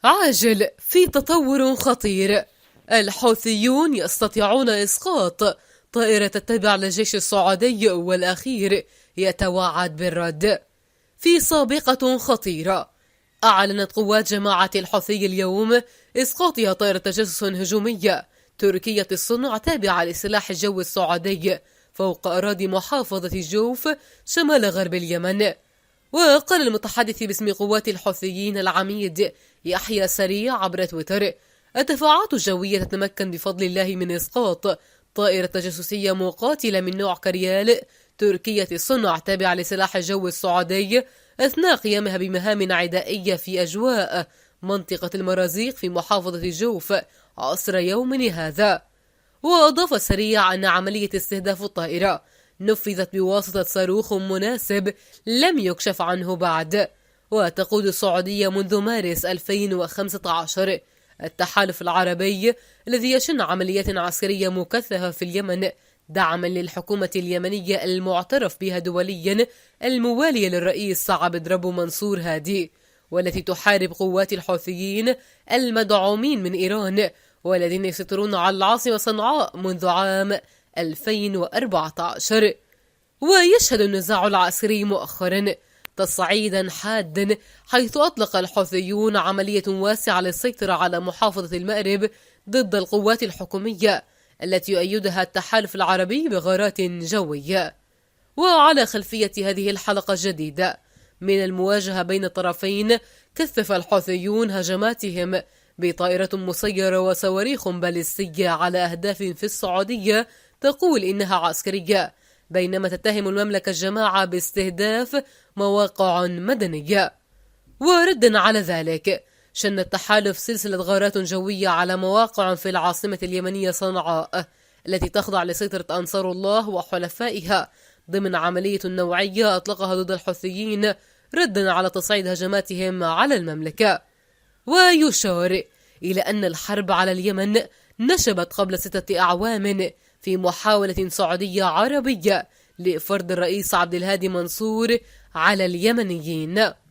عاجل في تطور خطير. الحوثيون يستطيعون إسقاط طائرة تتبع للجيش السعودي والأخير يتوعد بالرد. في سابقة خطيرة، أعلنت قوات جماعة الحوثي اليوم إسقاطها طائرة تجسس هجومية تركية الصنع تابعة لسلاح الجو السعودي فوق أراضي محافظة جوف شمال غرب اليمن. وقال المتحدث باسم قوات الحوثيين العميد يحيى سريع عبر تويتر: الدفاعات الجوية تتمكن بفضل الله من إسقاط طائرة تجسسية مقاتلة من نوع كريال تركية الصنع تابعة لسلاح الجو السعودي أثناء قيامها بمهام عدائية في أجواء منطقة المرازيق في محافظة جوف عصر يومنا هذا. وأضاف سريع أن عملية استهداف الطائرة نفذت بواسطة صاروخ مناسب لم يكشف عنه بعد. وتقود السعودية منذ مارس 2015 التحالف العربي الذي يشن عمليات عسكرية مكثفة في اليمن دعما للحكومة اليمنية المعترف بها دوليا الموالية للرئيس عبد ربه منصور هادي، والتي تحارب قوات الحوثيين المدعومين من إيران والذين يسيطرون على العاصمة صنعاء منذ عام 2014. ويشهد النزاع العسكري مؤخرا تصعيدا حادا، حيث أطلق الحوثيون عملية واسعة للسيطرة على محافظة المأرب ضد القوات الحكومية التي يؤيدها التحالف العربي بغارات جوية. وعلى خلفية هذه الحلقة الجديدة من المواجهة بين الطرفين، كثف الحوثيون هجماتهم بطائرة مسيرة وصواريخ باليستية على أهداف في السعودية تقول إنها عسكرية، بينما تتهم المملكة الجماعة باستهداف مواقع مدنية. وردا على ذلك، شن التحالف سلسلة غارات جوية على مواقع في العاصمة اليمنية صنعاء التي تخضع لسيطرة أنصار الله وحلفائها ضمن عملية نوعية أطلقها ضد الحوثيين ردا على تصعيد هجماتهم على المملكة. ويشار إلى أن الحرب على اليمن نشبت قبل 6 أعوام في محاولة سعودية عربية لفرض الرئيس عبد الهادي منصور على اليمنيين.